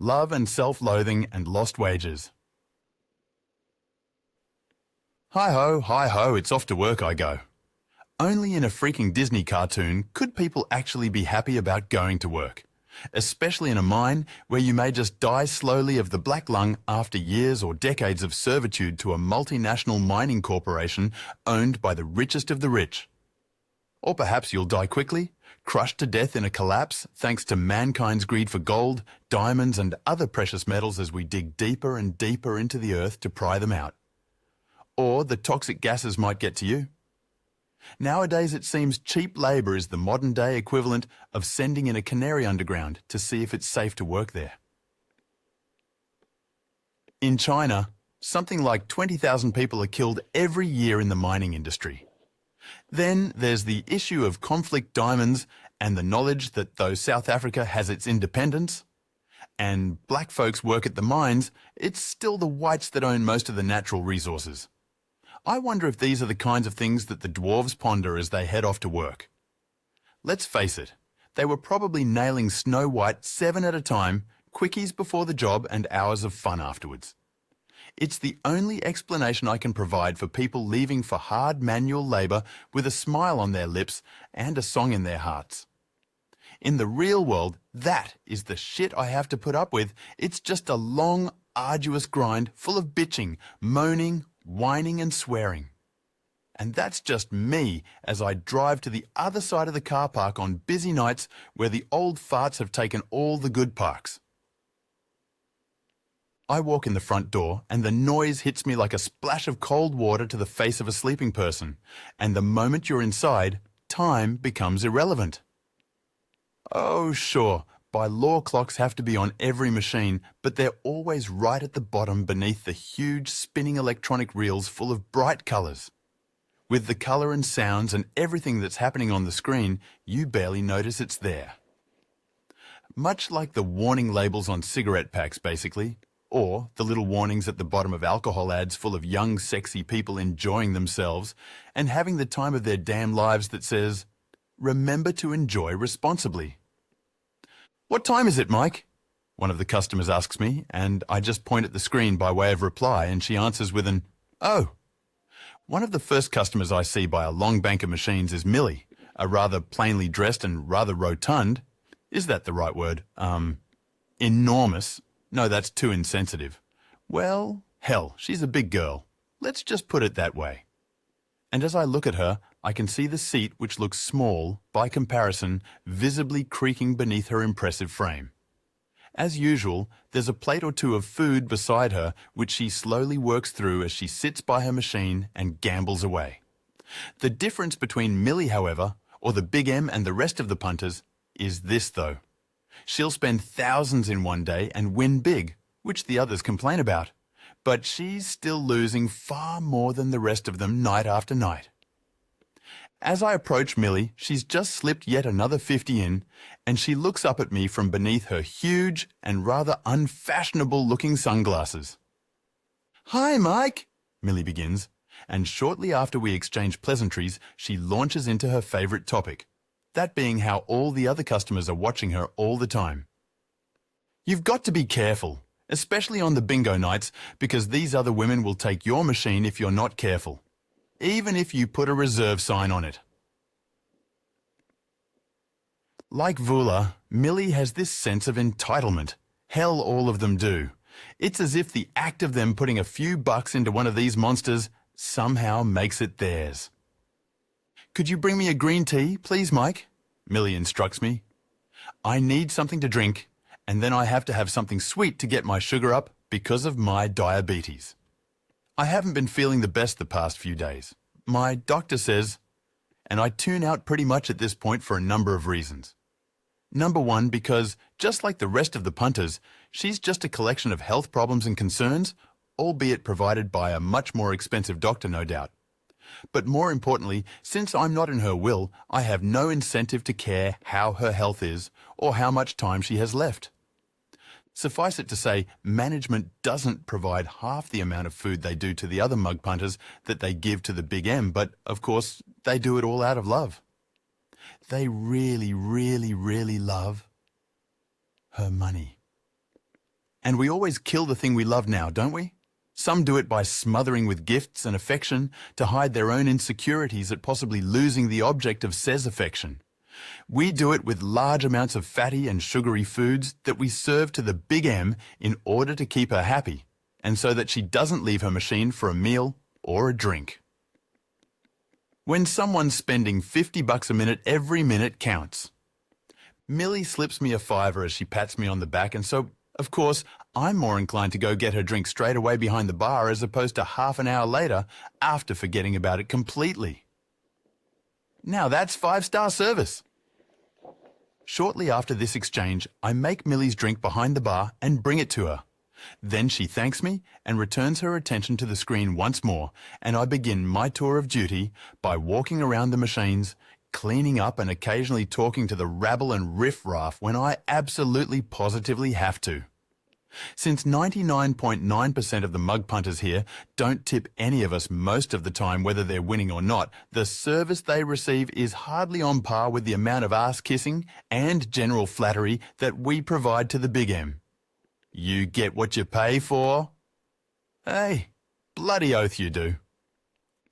Love and self-loathing and lost wages. Hi-ho, it's off to work I go. Only in a freaking Disney cartoon could people actually be happy about going to work, especially in a mine where you may just die slowly of the black lung after years or decades of servitude to a multinational mining corporation owned by the richest of the rich. Or perhaps you'll die quickly, crushed to death in a collapse thanks to mankind's greed for gold, diamonds and other precious metals as we dig deeper and deeper into the earth to pry them out. Or the toxic gases might get to you. Nowadays it seems cheap labour is the modern-day equivalent of sending in a canary underground to see if it's safe to work there. In China, something like 20,000 people are killed every year in the mining industry. Then there's the issue of conflict diamonds and the knowledge that though South Africa has its independence and black folks work at the mines, it's still the whites that own most of the natural resources. I wonder if these are the kinds of things that the dwarves ponder as they head off to work. Let's face it, they were probably nailing Snow White 7 at a time, quickies before the job and hours of fun afterwards. It's the only explanation I can provide for people leaving for hard manual labour with a smile on their lips and a song in their hearts. In the real world, that is the shit I have to put up with. It's just a long, arduous grind full of bitching, moaning, whining and swearing. And that's just me as I drive to the other side of the car park on busy nights where the old farts have taken all the good parks. I walk in the front door and the noise hits me like a splash of cold water to the face of a sleeping person, and the moment you're inside, time becomes irrelevant. Oh sure, by law clocks have to be on every machine, but they're always right at the bottom beneath the huge spinning electronic reels full of bright colours. With the colour and sounds and everything that's happening on the screen, you barely notice it's there. Much like the warning labels on cigarette packs basically, or the little warnings at the bottom of alcohol ads full of young, sexy people enjoying themselves and having the time of their damn lives that says, "Remember to enjoy responsibly." "What time is it, Mike?" one of the customers asks me, and I just point at the screen by way of reply, and she answers with an, "Oh." One of the first customers I see by a long bank of machines is Millie, a rather plainly dressed and rather rotund, is that the right word? Enormous. No, that's too insensitive. Well, hell, she's a big girl. Let's just put it that way. And as I look at her, I can see the seat which looks small, by comparison, visibly creaking beneath her impressive frame. As usual, there's a plate or two of food beside her which she slowly works through as she sits by her machine and gambles away. The difference between Millie, however, or the Big M and the rest of the punters, is this though. She'll spend thousands in one day and win big, which the others complain about. But she's still losing far more than the rest of them night after night. As I approach Millie, she's just slipped yet another 50 in, and she looks up at me from beneath her huge and rather unfashionable-looking sunglasses. "Hi, Mike," Millie begins, and shortly after we exchange pleasantries, she launches into her favourite topic, that being how all the other customers are watching her all the time. "You've got to be careful, especially on the bingo nights, because these other women will take your machine if you're not careful, even if you put a reserve sign on it." Like Vula, Millie has this sense of entitlement. Hell, all of them do. It's as if the act of them putting a few bucks into one of these monsters somehow makes it theirs. "Could you bring me a green tea, please, Mike?" Millie instructs me. "I need something to drink, and then I have to have something sweet to get my sugar up because of my diabetes. I haven't been feeling the best the past few days. My doctor says," and I tune out pretty much at this point for a number of reasons. Number one, because, just like the rest of the punters, she's just a collection of health problems and concerns, albeit provided by a much more expensive doctor, no doubt. But more importantly, since I'm not in her will, I have no incentive to care how her health is or how much time she has left. Suffice it to say, management doesn't provide half the amount of food they do to the other mug punters that they give to the Big M, but of course, they do it all out of love. They really, really, really love her money. And we always kill the thing we love now, don't we? Some do it by smothering with gifts and affection to hide their own insecurities at possibly losing the object of says affection. We do it with large amounts of fatty and sugary foods that we serve to the big M in order to keep her happy, and so that she doesn't leave her machine for a meal or a drink. When someone's spending $50 a minute, every minute counts. Millie slips me a $5 as she pats me on the back, and so, of course, I'm more inclined to go get her drink straight away behind the bar as opposed to half an hour later after forgetting about it completely. Now that's 5-star service. Shortly after this exchange, I make Millie's drink behind the bar and bring it to her. Then she thanks me and returns her attention to the screen once more, and I begin my tour of duty by walking around the machines, cleaning up and occasionally talking to the rabble and riff-raff when I absolutely positively have to. Since 99.9% of the mug punters here don't tip any of us most of the time whether they're winning or not, the service they receive is hardly on par with the amount of ass-kissing and general flattery that we provide to the big M. You get what you pay for? Hey, bloody oath you do.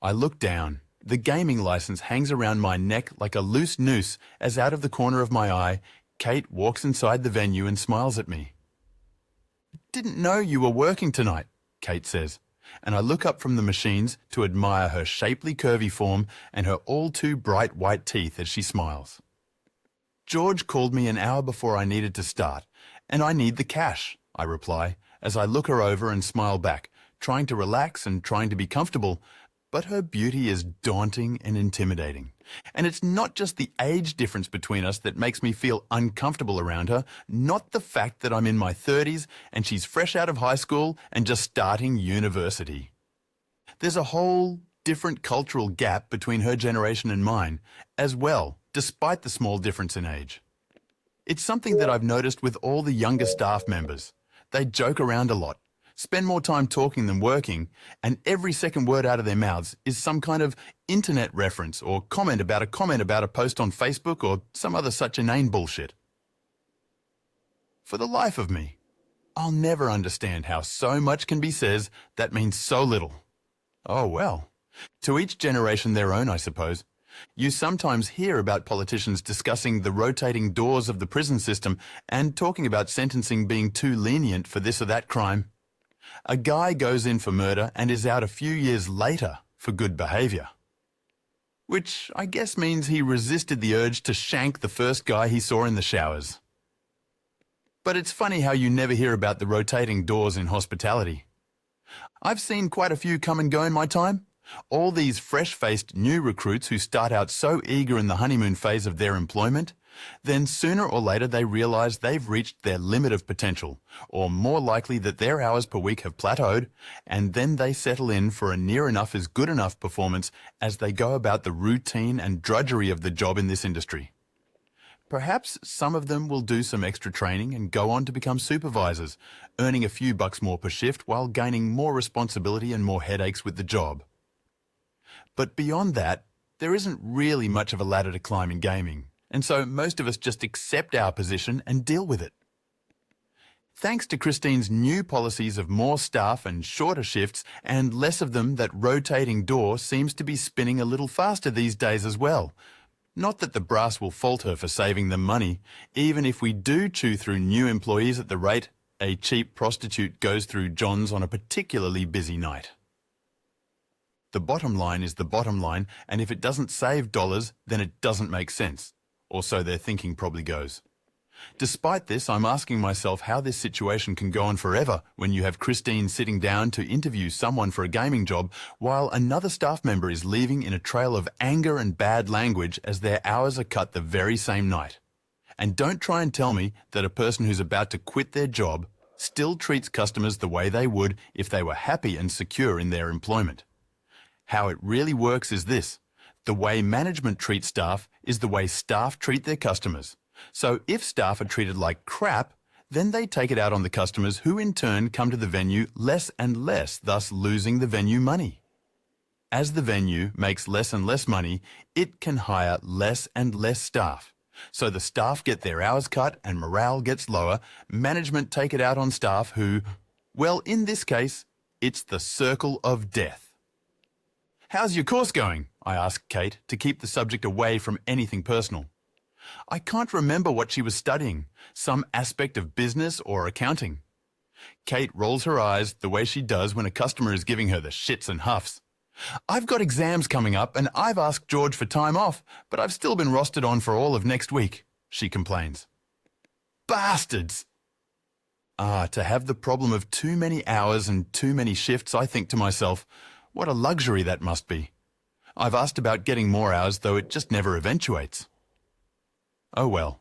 I look down. The gaming license hangs around my neck like a loose noose as out of the corner of my eye, Kate walks inside the venue and smiles at me. Didn't know you were working tonight, Kate says, and I look up from the machines to admire her shapely curvy form and her all too bright white teeth as she smiles. George called me an hour before I needed to start, and I need the cash, I reply, as I look her over and smile back, trying to relax and trying to be comfortable, but her beauty is daunting and intimidating. And it's not just the age difference between us that makes me feel uncomfortable around her, not the fact that I'm in my 30s and she's fresh out of high school and just starting university. There's a whole different cultural gap between her generation and mine as well, despite the small difference in age. It's something that I've noticed with all the younger staff members. They joke around a lot, spend more time talking than working, and every second word out of their mouths is some kind of internet reference or comment about a post on Facebook or some other such inane bullshit. For the life of me, I'll never understand how so much can be said that means so little. Oh well, to each generation their own, I suppose. You sometimes hear about politicians discussing the rotating doors of the prison system and talking about sentencing being too lenient for this or that crime. A guy goes in for murder and is out a few years later for good behaviour. Which I guess means he resisted the urge to shank the first guy he saw in the showers. But it's funny how you never hear about the rotating doors in hospitality. I've seen quite a few come and go in my time. All these fresh-faced new recruits who start out so eager in the honeymoon phase of their employment, then sooner or later they realise they've reached their limit of potential, or more likely that their hours per week have plateaued, and then they settle in for a near enough is good enough performance as they go about the routine and drudgery of the job in this industry. Perhaps some of them will do some extra training and go on to become supervisors, earning a few bucks more per shift while gaining more responsibility and more headaches with the job. But beyond that, there isn't really much of a ladder to climb in gaming, and so most of us just accept our position and deal with it. Thanks to Christine's new policies of more staff and shorter shifts and less of them, that rotating door seems to be spinning a little faster these days as well. Not that the brass will fault her for saving them money, even if we do chew through new employees at the rate a cheap prostitute goes through John's on a particularly busy night. The bottom line is the bottom line, and if it doesn't save dollars, then it doesn't make sense. Or so their thinking probably goes. Despite this, I'm asking myself how this situation can go on forever when you have Christine sitting down to interview someone for a gaming job while another staff member is leaving in a trail of anger and bad language as their hours are cut the very same night. And don't try and tell me that a person who's about to quit their job still treats customers the way they would if they were happy and secure in their employment. How it really works is this: the way management treats staff is the way staff treat their customers. So if staff are treated like crap, then they take it out on the customers, who in turn come to the venue less and less, thus losing the venue money. As the venue makes less and less money, it can hire less and less staff, So the staff get their hours cut and morale gets lower. Management take it out on staff who, well, in this case, it's the circle of death. "How's your course going?" I asked Kate to keep the subject away from anything personal. I can't remember what she was studying, some aspect of business or accounting. Kate rolls her eyes the way she does when a customer is giving her the shits and huffs. "I've got exams coming up and I've asked George for time off, but I've still been rostered on for all of next week," she complains. Bastards! To have the problem of too many hours and too many shifts, I think to myself, what a luxury that must be. I've asked about getting more hours, though it just never eventuates. Oh well.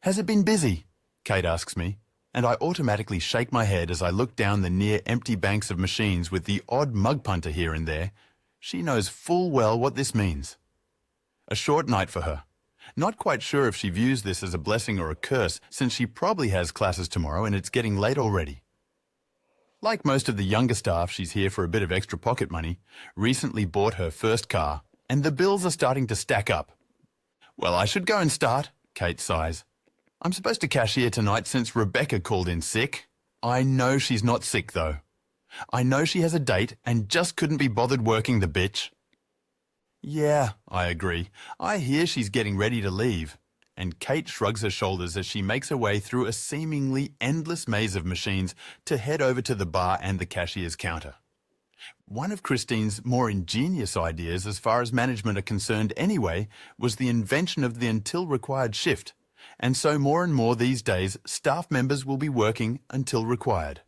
"Has it been busy?" Kate asks me, and I automatically shake my head as I look down the near-empty banks of machines with the odd mug punter here and there. She knows full well what this means. A short night for her. Not quite sure if she views this as a blessing or a curse, since she probably has classes tomorrow and it's getting late already. Like most of the younger staff, she's here for a bit of extra pocket money, recently bought her first car, and the bills are starting to stack up. "Well, I should go and start," Kate sighs. "I'm supposed to cashier tonight since Rebecca called in sick." I know she's not sick, though. I know she has a date and just couldn't be bothered working the bitch. "Yeah," I agree. "I hear she's getting ready to leave." And Kate shrugs her shoulders as she makes her way through a seemingly endless maze of machines to head over to the bar and the cashier's counter. One of Christine's more ingenious ideas, as far as management are concerned anyway, was the invention of the until required shift. And so more and more these days, staff members will be working until required.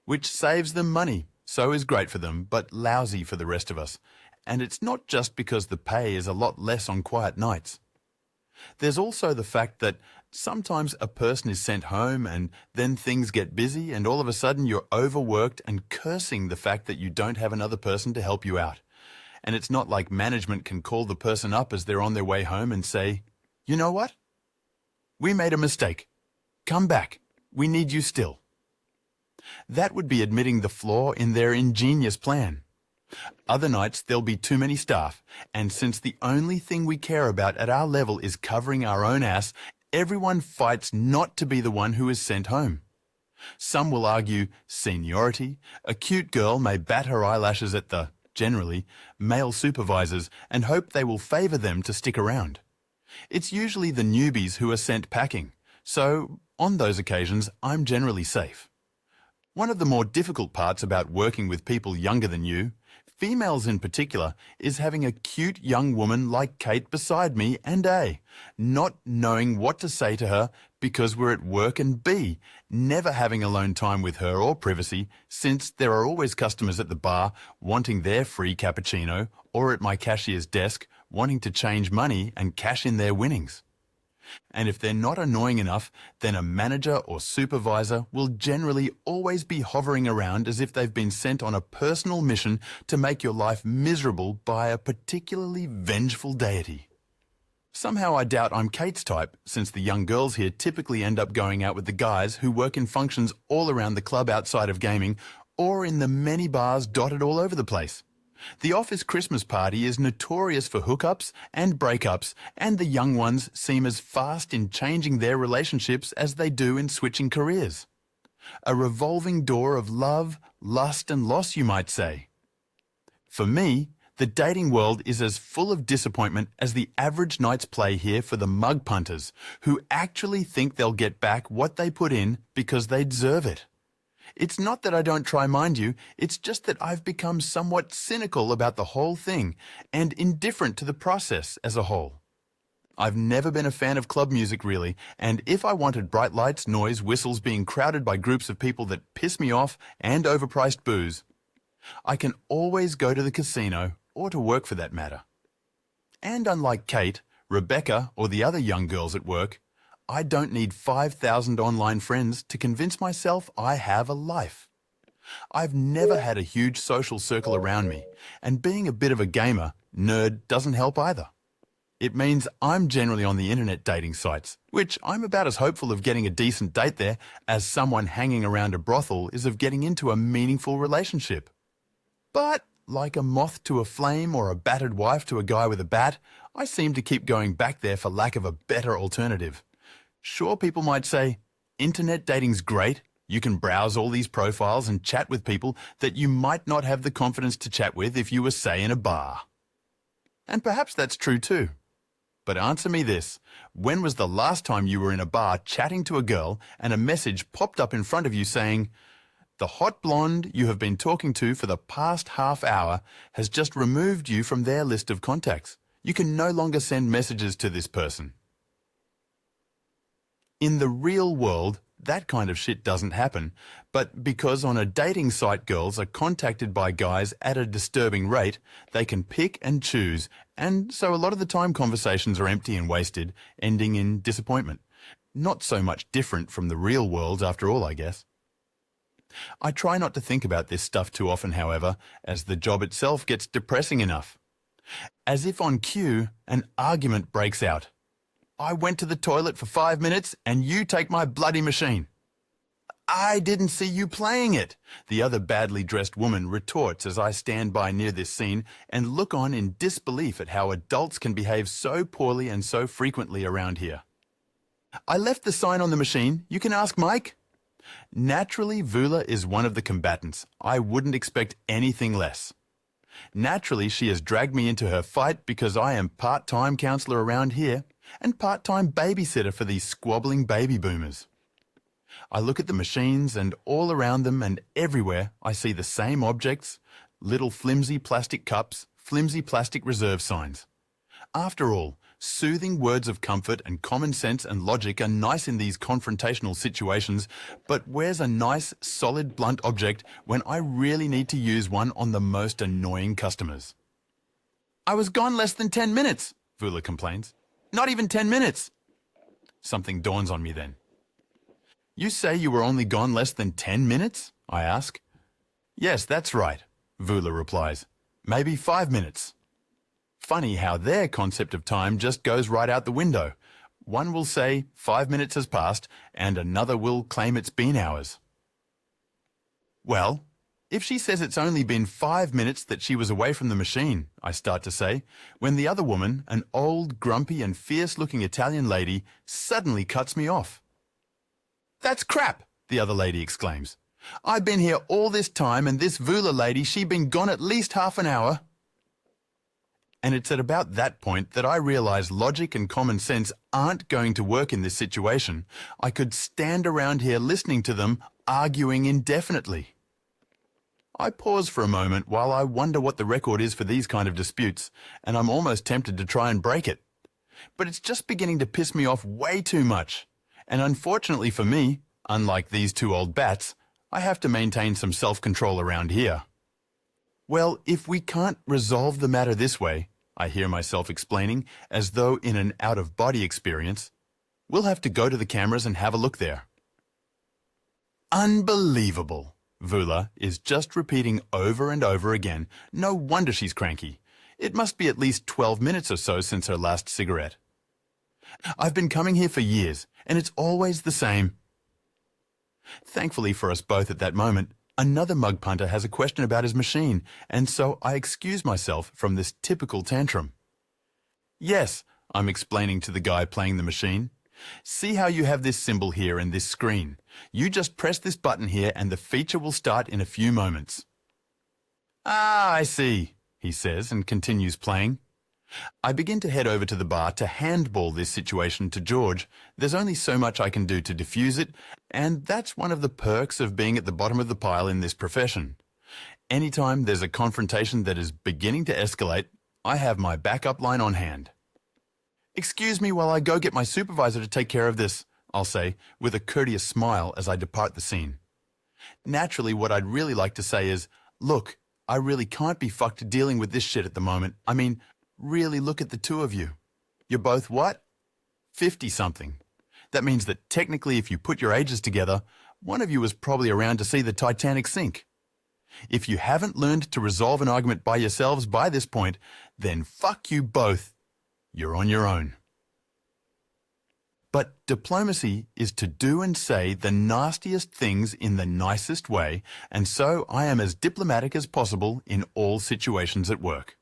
Which saves them money, so is great for them, but lousy for the rest of us. And it's not just because the pay is a lot less on quiet nights. There's also the fact that sometimes a person is sent home and then things get busy and all of a sudden you're overworked and cursing the fact that you don't have another person to help you out. And it's not like management can call the person up as they're on their way home and say, "You know what? We made a mistake. Come back. We need you still." That would be admitting the flaw in their ingenious plan. Other nights there'll be too many staff, and since the only thing we care about at our level is covering our own ass, everyone fights not to be the one who is sent home. Some will argue seniority. A cute girl may bat her eyelashes at the, generally, male supervisors and hope they will favour them to stick around. It's usually the newbies who are sent packing, so on those occasions I'm generally safe. One of the more difficult parts about working with people younger than you, females in particular, is having a cute young woman like Kate beside me and A, not knowing what to say to her because we're at work, and B, never having alone time with her or privacy since there are always customers at the bar wanting their free cappuccino or at my cashier's desk wanting to change money and cash in their winnings. And if they're not annoying enough, then a manager or supervisor will generally always be hovering around as if they've been sent on a personal mission to make your life miserable by a particularly vengeful deity. Somehow I doubt I'm Kate's type, since the young girls here typically end up going out with the guys who work in functions all around the club outside of gaming or in the many bars dotted all over the place. The office Christmas party is notorious for hookups and breakups, and the young ones seem as fast in changing their relationships as they do in switching careers. A revolving door of love, lust and loss, you might say. For me, the dating world is as full of disappointment as the average night's play here for the mug punters, who actually think they'll get back what they put in because they deserve it. It's not that I don't try, mind you, it's just that I've become somewhat cynical about the whole thing and indifferent to the process as a whole. I've never been a fan of club music really, and if I wanted bright lights, noise, whistles, being crowded by groups of people that piss me off and overpriced booze, I can always go to the casino, or to work for that matter. And unlike Kate, Rebecca, or the other young girls at work, I don't need 5,000 online friends to convince myself I have a life. I've never had a huge social circle around me, and being a bit of a gamer, nerd, doesn't help either. It means I'm generally on the internet dating sites, which I'm about as hopeful of getting a decent date there as someone hanging around a brothel is of getting into a meaningful relationship. But Like a moth to a flame or a battered wife to a guy with a bat, I seem to keep going back there for lack of a better alternative. Sure, people might say, internet dating's great. You can browse all these profiles and chat with people that you might not have the confidence to chat with if you were, say, in a bar. And perhaps that's true too. But answer me this, when was the last time you were in a bar chatting to a girl and a message popped up in front of you saying, "The hot blonde you have been talking to for the past half hour has just removed you from their list of contacts. You can no longer send messages to this person." In the real world, that kind of shit doesn't happen, but because on a dating site girls are contacted by guys at a disturbing rate, they can pick and choose, and so a lot of the time conversations are empty and wasted, ending in disappointment. Not so much different from the real world after all, I guess. I try not to think about this stuff too often, however, as the job itself gets depressing enough. As if on cue, an argument breaks out. "I went to the toilet for 5 minutes and you take my bloody machine." "I didn't see you playing it," the other badly dressed woman retorts as I stand by near this scene and look on in disbelief at how adults can behave so poorly and so frequently around here. "I left the sign on the machine. You can ask Mike." Naturally, Vula is one of the combatants. I wouldn't expect anything less. Naturally, she has dragged me into her fight because I am part-time counselor around here and part-time babysitter for these squabbling baby boomers. I look at the machines and all around them and everywhere I see the same objects, little flimsy plastic cups, flimsy plastic reserve signs. After all, soothing words of comfort and common sense and logic are nice in these confrontational situations, but where's a nice, solid, blunt object when I really need to use one on the most annoying customers? "I was gone less than 10 minutes, Vula complains. "Not even 10 minutes. Something dawns on me then. "You say you were only gone less than 10 minutes? I ask. "Yes, that's right," Vula replies. "Maybe 5 minutes. Funny how their concept of time just goes right out the window. One will say 5 minutes has passed, and another will claim it's been hours. "Well, if she says it's only been 5 minutes that she was away from the machine," I start to say, when the other woman, an old, grumpy and fierce-looking Italian lady, suddenly cuts me off. "That's crap," the other lady exclaims. "I've been here all this time and this Vula lady, she been gone at least half an hour." And it's at about that point that I realize logic and common sense aren't going to work in this situation. I could stand around here listening to them arguing indefinitely. I pause for a moment while I wonder what the record is for these kind of disputes, and I'm almost tempted to try and break it. But it's just beginning to piss me off way too much. And unfortunately for me, unlike these two old bats, I have to maintain some self-control around here. "Well, if we can't resolve the matter this way," I hear myself explaining, as though in an out-of-body experience, "we'll have to go to the cameras and have a look there." Unbelievable! Vula is just repeating over and over again. No wonder she's cranky. It must be at least 12 minutes or so since her last cigarette. "I've been coming here for years, and it's always the same." Thankfully for us both at that moment, another mug punter has a question about his machine, and so I excuse myself from this typical tantrum. "Yes," I'm explaining to the guy playing the machine. "See how you have this symbol here and this screen. You just press this button here and the feature will start in a few moments." "Ah, I see," he says and continues playing. I begin to head over to the bar to handball this situation to George. There's only so much I can do to diffuse it, and that's one of the perks of being at the bottom of the pile in this profession. Anytime there's a confrontation that is beginning to escalate, I have my backup line on hand. "Excuse me while I go get my supervisor to take care of this," I'll say, with a courteous smile as I depart the scene. Naturally, what I'd really like to say is, "Look, I really can't be fucked dealing with this shit at the moment. I mean, really look at the two of you. You're both what? 50-something. That means that technically if you put your ages together, one of you was probably around to see the Titanic sink. If you haven't learned to resolve an argument by yourselves by this point, then fuck you both. You're on your own." But diplomacy is to do and say the nastiest things in the nicest way, and so I am as diplomatic as possible in all situations at work.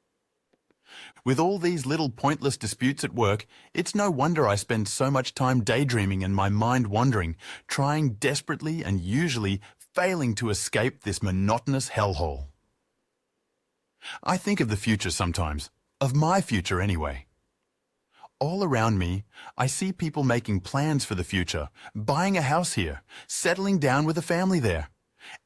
With all these little pointless disputes at work, it's no wonder I spend so much time daydreaming and my mind wandering, trying desperately and usually failing to escape this monotonous hellhole. I think of the future sometimes, of my future anyway. All around me, I see people making plans for the future, buying a house here, settling down with a family there.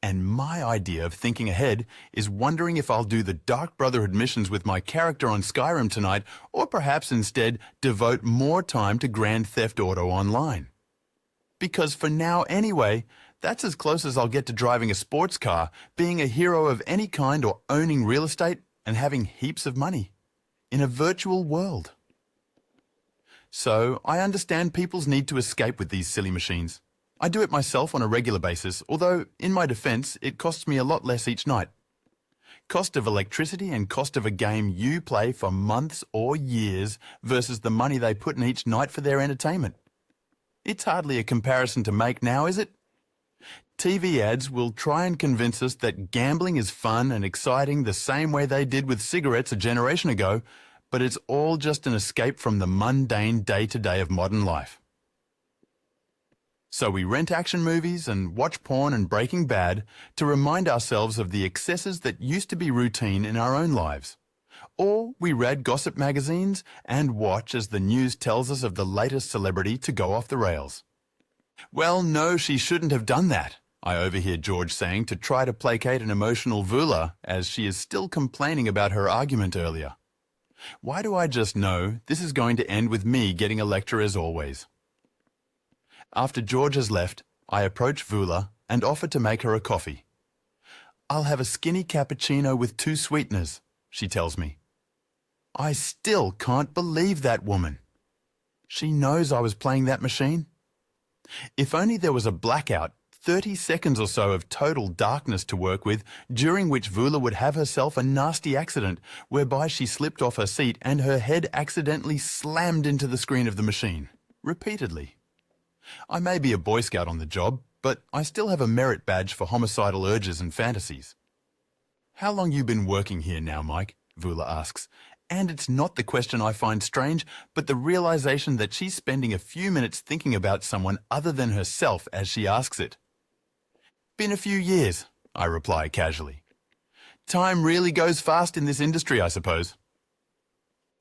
And my idea of thinking ahead is wondering if I'll do the Dark Brotherhood missions with my character on Skyrim tonight, or perhaps instead devote more time to Grand Theft Auto Online. Because for now anyway, that's as close as I'll get to driving a sports car, being a hero of any kind, or owning real estate and having heaps of money in a virtual world. So I understand people's need to escape with these silly machines. I do it myself on a regular basis, although, in my defense, it costs me a lot less each night. Cost of electricity and cost of a game you play for months or years versus the money they put in each night for their entertainment. It's hardly a comparison to make now, is it? TV ads will try and convince us that gambling is fun and exciting the same way they did with cigarettes a generation ago, but it's all just an escape from the mundane day-to-day of modern life. So we rent action movies and watch porn and Breaking Bad to remind ourselves of the excesses that used to be routine in our own lives. Or we read gossip magazines and watch as the news tells us of the latest celebrity to go off the rails. Well, no, she shouldn't have done that, I overhear George saying to try to placate an emotional Vula as she is still complaining about her argument earlier. Why do I just know this is going to end with me getting a lecture as always? After George has left, I approach Vula and offer to make her a coffee. I'll have a skinny cappuccino with 2 sweeteners, she tells me. I still can't believe that woman. She knows I was playing that machine. If only there was a blackout, 30 seconds or so of total darkness to work with, during which Vula would have herself a nasty accident whereby she slipped off her seat and her head accidentally slammed into the screen of the machine, repeatedly. I may be a Boy Scout on the job, but I still have a merit badge for homicidal urges and fantasies. How long you been working here now, Mike? Vula asks. And it's not the question I find strange, but the realization that she's spending a few minutes thinking about someone other than herself as she asks it. Been a few years, I reply casually. Time really goes fast in this industry, I suppose.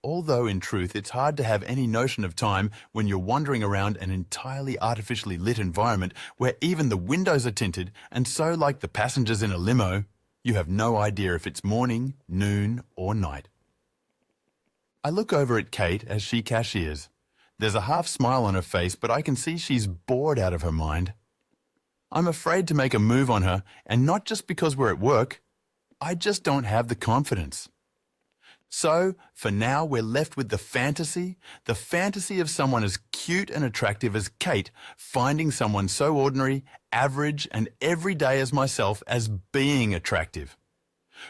Although in truth it's hard to have any notion of time when you're wandering around an entirely artificially lit environment where even the windows are tinted, and so, like the passengers in a limo, you have no idea if it's morning, noon, or night. I look over at Kate as she cashiers. There's a half smile on her face, but I can see she's bored out of her mind. I'm afraid to make a move on her, and not just because we're at work. I just don't have the confidence. So, for now, we're left with the fantasy of someone as cute and attractive as Kate finding someone so ordinary, average, and everyday as myself as being attractive.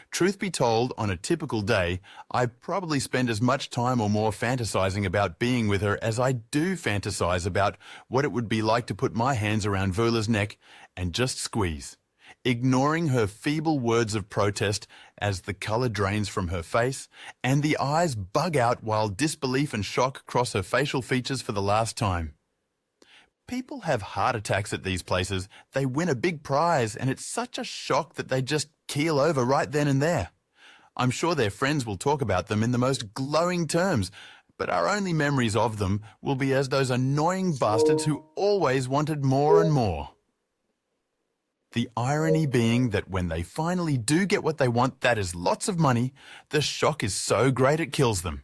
Truth be told, on a typical day, I probably spend as much time or more fantasizing about being with her as I do fantasize about what it would be like to put my hands around Vula's neck and just squeeze, ignoring her feeble words of protest as the color drains from her face and the eyes bug out while disbelief and shock cross her facial features for the last time. People have heart attacks at these places. They win a big prize, and it's such a shock that they just keel over right then and there. I'm sure their friends will talk about them in the most glowing terms, but our only memories of them will be as those annoying bastards who always wanted more and more. The irony being that when they finally do get what they want, that is lots of money, the shock is so great it kills them.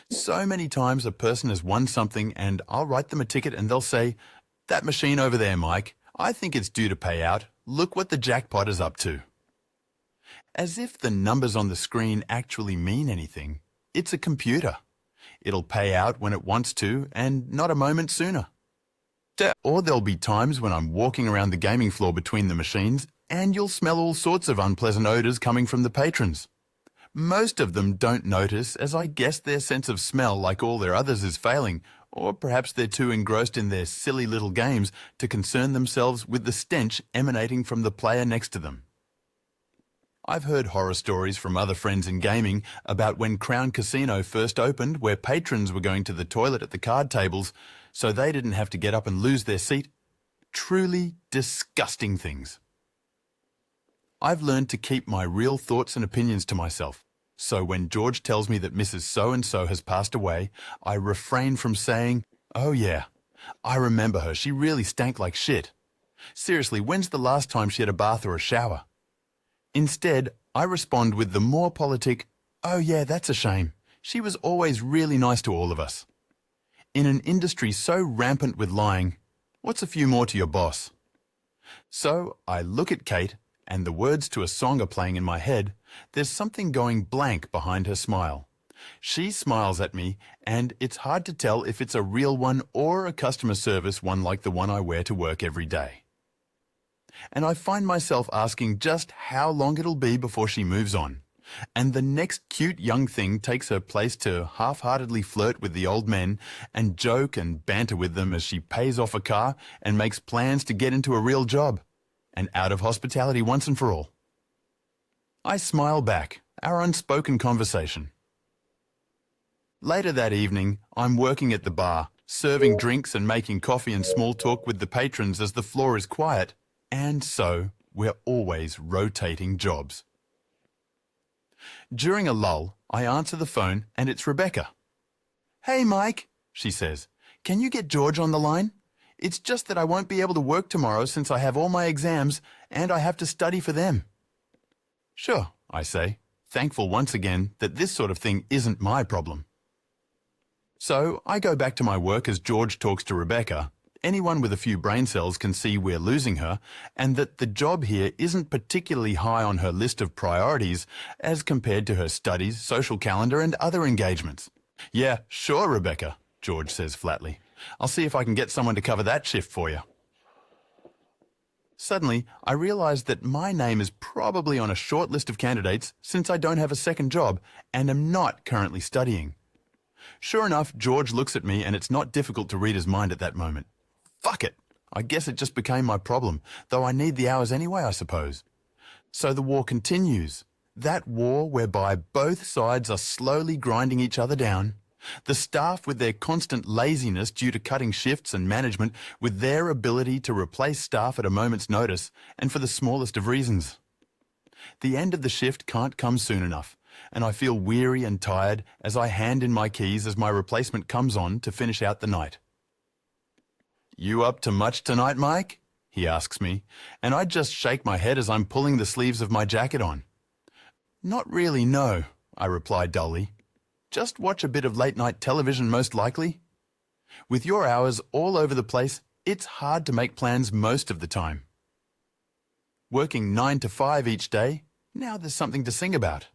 So many times a person has won something and I'll write them a ticket and they'll say, "That machine over there, Mike, I think it's due to pay out. Look what the jackpot is up to." As if the numbers on the screen actually mean anything. It's a computer. It'll pay out when it wants to and not a moment sooner. Or there'll be times when I'm walking around the gaming floor between the machines and you'll smell all sorts of unpleasant odors coming from the patrons. Most of them don't notice, as I guess their sense of smell, like all their others, is failing, or perhaps they're too engrossed in their silly little games to concern themselves with the stench emanating from the player next to them. I've heard horror stories from other friends in gaming about when Crown Casino first opened, where patrons were going to the toilet at the card tables so they didn't have to get up and lose their seat. Truly disgusting things. I've learned to keep my real thoughts and opinions to myself, so when George tells me that Mrs. So-and-so has passed away, I refrain from saying, "Oh yeah, I remember her, she really stank like shit. Seriously, when's the last time she had a bath or a shower?" Instead, I respond with the more politic, "Oh yeah, that's a shame. She was always really nice to all of us." In an industry so rampant with lying, what's a few more to your boss? So I look at Kate, and the words to a song are playing in my head. There's something going blank behind her smile. She smiles at me, and it's hard to tell if it's a real one or a customer service one like the one I wear to work every day. And I find myself asking just how long it'll be before she moves on. And the next cute young thing takes her place to half-heartedly flirt with the old men and joke and banter with them as she pays off a car and makes plans to get into a real job and out of hospitality once and for all. I smile back, our unspoken conversation. Later that evening, I'm working at the bar, serving drinks and making coffee and small talk with the patrons as the floor is quiet, and so we're always rotating jobs. During a lull, I answer the phone and it's Rebecca. "Hey Mike," she says, "can you get George on the line? It's just that I won't be able to work tomorrow since I have all my exams and I have to study for them." "Sure," I say, thankful once again that this sort of thing isn't my problem. So I go back to my work as George talks to Rebecca. Anyone with a few brain cells can see we're losing her, and that the job here isn't particularly high on her list of priorities as compared to her studies, social calendar, and other engagements. "Yeah, sure, Rebecca," George says flatly. "I'll see if I can get someone to cover that shift for you." Suddenly, I realize that my name is probably on a short list of candidates since I don't have a second job and am not currently studying. Sure enough, George looks at me and it's not difficult to read his mind at that moment. Fuck it. I guess it just became my problem, though I need the hours anyway, I suppose. So the war continues. That war whereby both sides are slowly grinding each other down. The staff with their constant laziness due to cutting shifts and management with their ability to replace staff at a moment's notice and for the smallest of reasons. The end of the shift can't come soon enough, and I feel weary and tired as I hand in my keys as my replacement comes on to finish out the night. "You up to much tonight, Mike?" he asks me, and I just shake my head as I'm pulling the sleeves of my jacket on. "Not really, no," I reply dully. "Just watch a bit of late-night television most likely. With your hours all over the place, it's hard to make plans most of the time. Working 9 to 5 each day, now there's something to sing about."